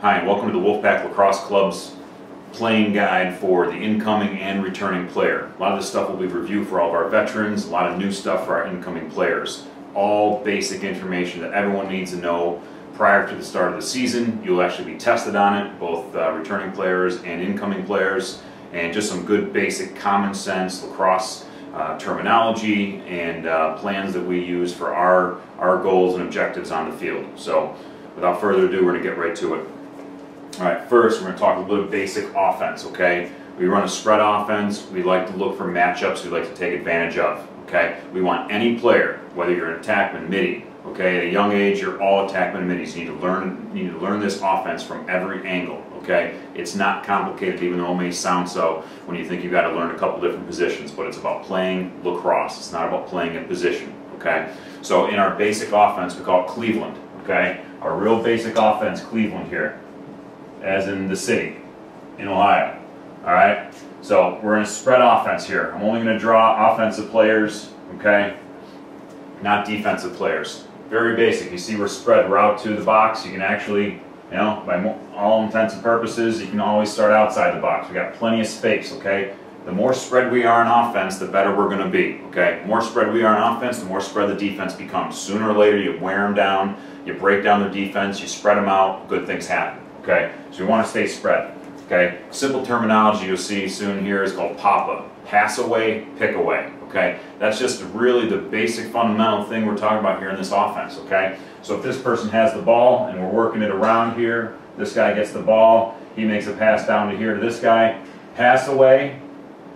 Hi, and welcome to the Wolfpack Lacrosse Club's playing guide for the incoming and returning player. A lot of this stuff will be reviewed for all of our veterans, a lot of new stuff for our incoming players. All basic information that everyone needs to know prior to the start of the season. You'll actually be tested on it, both returning players and incoming players, and just some good basic common sense lacrosse terminology and plans that we use for our goals and objectives on the field. So without further ado, we're going to get right to it. All right, first we're going to talk a little bit of basic offense, okay? We run a spread offense. We like to look for matchups we like to take advantage of, okay? We want any player, whether you're an attackman, midi, okay? At a young age, you're all attackman and middies. You need to learn this offense from every angle, okay? It's not complicated, even though it may sound so when you think you've got to learn a couple different positions, but it's about playing lacrosse. It's not about playing a position, okay? So in our basic offense, we call it Cleveland, okay? Our real basic offense, Cleveland here, as in the city, in Ohio, all right? So we're in a spread offense here. I'm only going to draw offensive players, okay? Not defensive players. Very basic. You see we're spread. We're out to the box. You can actually, you know, by all intents and purposes, you can always start outside the box. We got plenty of space, okay? The more spread we are in offense, the better we're going to be, okay? The more spread we are in offense, the more spread the defense becomes. Sooner or later, you wear them down, you break down their defense, you spread them out, good things happen, okay? So we want to stay spread, okay? Simple terminology you'll see soon here is called PAPA. Pass away, pick away, okay? That's just really the basic fundamental thing we're talking about here in this offense, okay? So if this person has the ball and we're working it around here, this guy gets the ball, he makes a pass down to here to this guy, pass away,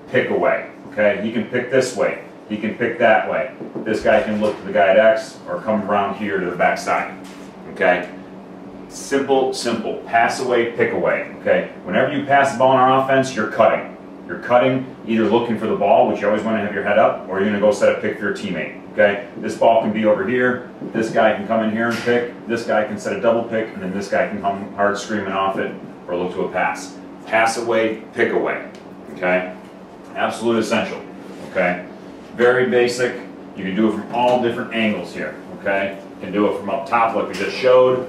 pick away, okay? He can pick this way, he can pick that way. This guy can look to the guy at X or come around here to the back side, okay? Simple, simple. Pass away, pick away, okay? Whenever you pass the ball in our offense, you're cutting. You're cutting, either looking for the ball, which you always want to have your head up, or you're going to go set a pick for your teammate, okay? This ball can be over here, this guy can come in here and pick, this guy can set a double pick, and then this guy can come hard screaming off it or look to a pass. Pass away, pick away, okay? Absolute essential, okay? Very basic. You can do it from all different angles here, okay? You can do it from up top like we just showed.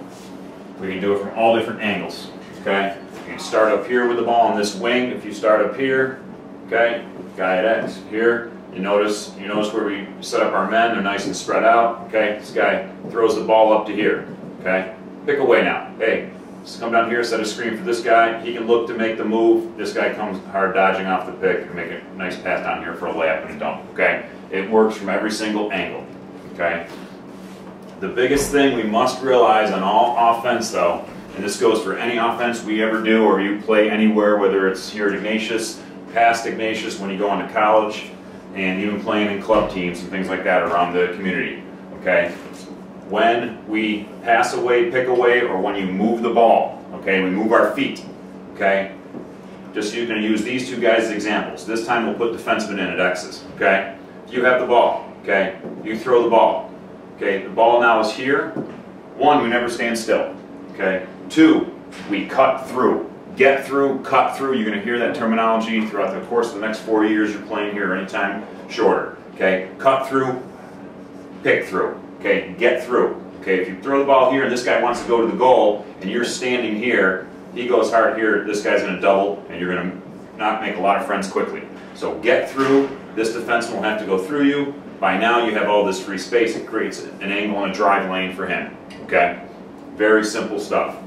We can do it from all different angles, okay? You can start up here with the ball on this wing. If you start up here, okay, guy at X here, you notice where we set up our men, they're nice and spread out, okay? This guy throws the ball up to here, okay? Pick away now. Hey, just come down here, set a screen for this guy. He can look to make the move. This guy comes hard dodging off the pick and make a nice pass down here for a layup and a dunk, okay? It works from every single angle, okay? The biggest thing we must realize on all offense, though, and this goes for any offense we ever do or you play anywhere, whether it's here at Ignatius, past Ignatius when you go into college, and even playing in club teams and things like that around the community, okay? When we pass away, pick away, or when you move the ball, okay, we move our feet, okay? Just you're going to use these two guys as examples. This time we'll put defensemen in at X's, okay? If you have the ball, okay, you throw the ball, okay? The ball now is here. One, we never stand still, okay? Two, we cut through. Get through, cut through. You're going to hear that terminology throughout the course of the next 4 years you're playing here or anytime shorter, okay? Cut through, pick through, okay? Get through, okay? If you throw the ball here and this guy wants to go to the goal and you're standing here, he goes hard here, this guy's going to double and you're going to not make a lot of friends quickly. So get through. This defenseman will have to go through you. By now you have all this free space. It creates an angle and a drive lane for him, okay? Very simple stuff.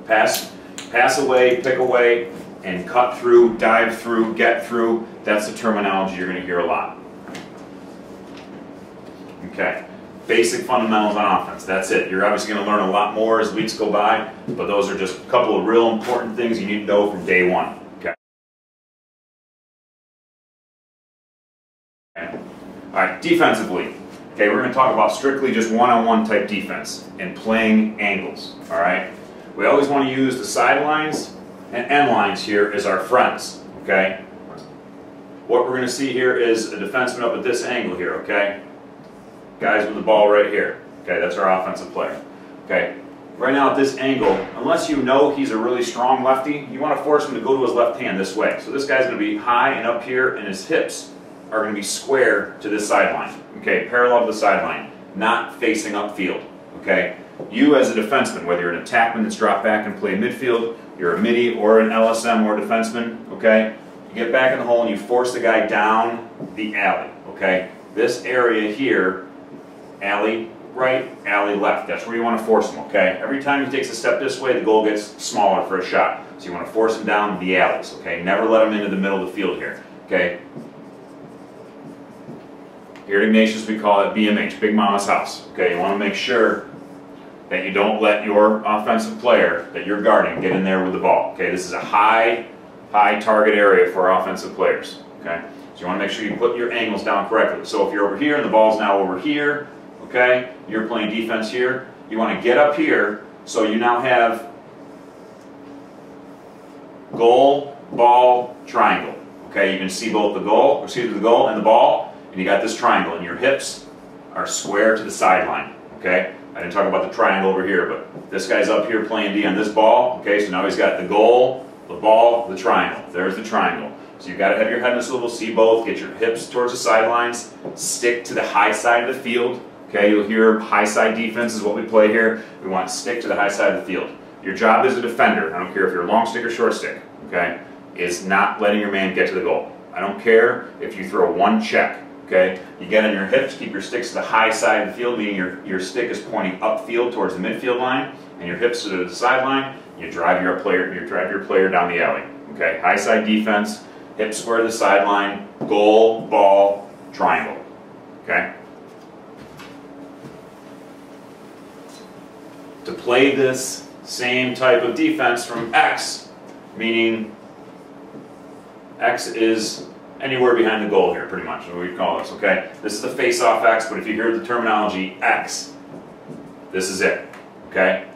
Pass away, pick away, and cut through, dive through, get through. That's the terminology you're going to hear a lot. Okay, basic fundamentals on offense. That's it. You're obviously going to learn a lot more as weeks go by, but those are just a couple of real important things you need to know from day one. Okay. All right, defensively. Okay, we're going to talk about strictly just one-on-one type defense and playing angles. All right. We always want to use the sidelines and end lines here as our friends, okay? What we're going to see here is a defenseman up at this angle here, okay? Guys with the ball right here, okay? That's our offensive player, okay? Right now at this angle, unless you know he's a really strong lefty, you want to force him to go to his left hand this way. So this guy's going to be high and up here, and his hips are going to be square to this sideline, okay? Parallel to the sideline, not facing upfield, okay? You as a defenseman, whether you're an attackman that's dropped back and play midfield, you're a midi or an LSM or a defenseman, okay? You get back in the hole and you force the guy down the alley, okay? This area here, alley right, alley left, that's where you want to force him, okay? Every time he takes a step this way, the goal gets smaller for a shot. So you want to force him down the alleys, okay? Never let him into the middle of the field here, okay? Here at Ignatius we call it BMH, Big Mama's house, okay? You want to make sure that you don't let your offensive player that you're guarding get in there with the ball, okay? This is a high target area for offensive players, okay? So you want to make sure you put your angles down correctly. So if you're over here and the ball's now over here, okay, you're playing defense here, you want to get up here so you now have goal, ball, triangle, okay? You can see both the goal, excuse me, the goal and the ball, and you got this triangle, and your hips are square to the sideline, okay? I didn't talk about the triangle over here, but this guy's up here playing D on this ball, okay? So now he's got the goal, the ball, the triangle. There's the triangle. So you've got to have your head in a swivel, see both, get your hips towards the sidelines, stick to the high side of the field, okay? You'll hear high side defense is what we play here. We want to stick to the high side of the field. Your job as a defender, I don't care if you're long stick or short stick, okay, is not letting your man get to the goal. I don't care if you throw one check, okay? You get on your hips, keep your sticks to the high side of the field, meaning your stick is pointing upfield towards the midfield line, and your hips to the sideline. You drive your player down the alley, okay? High side defense, hips square to the sideline, goal, ball, triangle, okay? To play this same type of defense from X, meaning X is anywhere behind the goal here, pretty much, is what we call this, okay? This is the face-off X, but if you hear the terminology X, this is it, okay?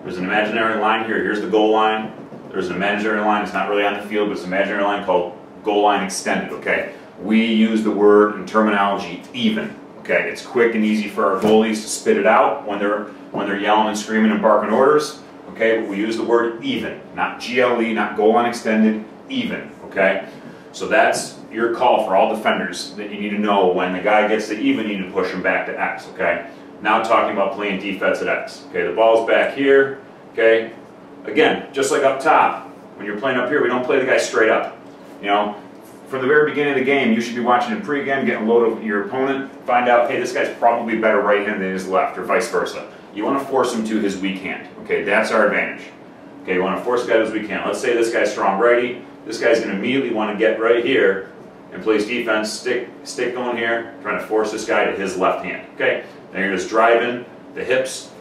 There's an imaginary line here. Here's the goal line. There's an imaginary line. It's not really on the field, but it's an imaginary line called goal line extended, okay? We use the word in terminology even, okay? It's quick and easy for our goalies to spit it out when they're yelling and screaming and barking orders, okay? But we use the word even, not GLE, not goal line extended, even, okay? So that's your call for all defenders that you need to know. When the guy gets to even, you need to push him back to X, okay? Now talking about playing defense at X, okay? The ball's back here, okay? Again, just like up top, when you're playing up here, we don't play the guy straight up. You know, from the very beginning of the game, you should be watching him pregame, getting a load of your opponent, find out, hey, this guy's probably better right hand than his left, or vice versa. You want to force him to his weak hand, okay? That's our advantage. Okay, you want to force the guy to his weak hand. Let's say this guy's strong righty. This guy's going to immediately want to get right here and play his defense, stick going here, trying to force this guy to his left hand, okay? Now you're just driving the hips,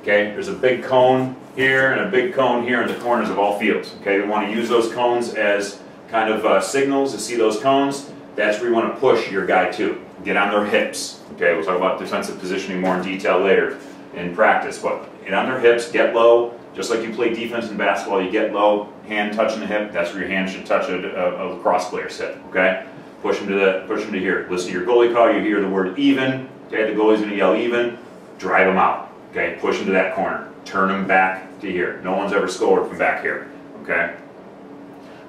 okay? There's a big cone here and a big cone here in the corners of all fields, okay? We want to use those cones as kind of signals to see those cones. That's where you want to push your guy to. Get on their hips, okay? We'll talk about defensive positioning more in detail later in practice, but get on their hips, get low, just like you play defense in basketball, you get low, hand touching the hip, that's where your hand should touch a lacrosse player's hip, okay? Push them to here. Listen to your goalie call, you hear the word even, okay? The goalie's going to yell even, drive them out, okay? Push them to that corner, turn them back to here. No one's ever scored from back here, okay?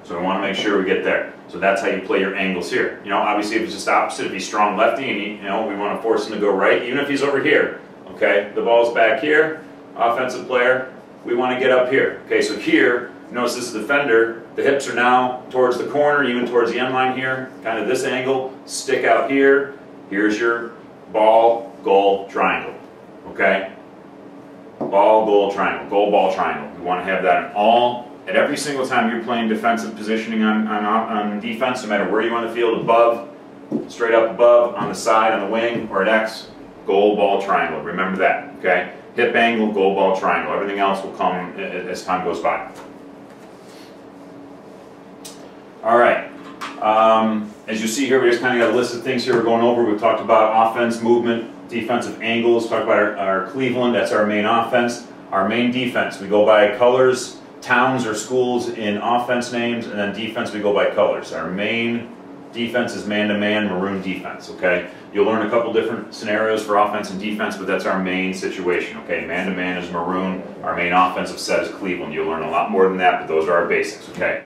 So we want to make sure we get there. So that's how you play your angles here. You know, obviously if it's just opposite, if he's strong lefty and you know, we want to force him to go right, even if he's over here, okay? The ball's back here, offensive player, we want to get up here. Okay, so here, notice this is the defender, the hips are now towards the corner, even towards the end line here, kind of this angle, stick out here, here's your ball, goal, triangle, okay? Ball, goal, triangle, goal, ball, triangle. We want to have that in all, at every single time you're playing defensive positioning on defense, no matter where you are on the field, above, straight up above, on the side, on the wing, or at X, goal, ball, triangle. Remember that, okay? Hip angle, goal, ball, triangle. Everything else will come as time goes by. All right. As you see here, we just kind of got a list of things here we're going over. We've talked about offense, movement, defensive angles. Talked about our Cleveland. That's our main offense. Our main defense, we go by colors, towns or schools in offense names, and then defense, we go by colors. Our main defense is man-to-man, maroon defense, okay? You'll learn a couple different scenarios for offense and defense, but that's our main situation, okay? Man-to-man is maroon. Our main offensive set is Cleveland. You'll learn a lot more than that, but those are our basics, okay?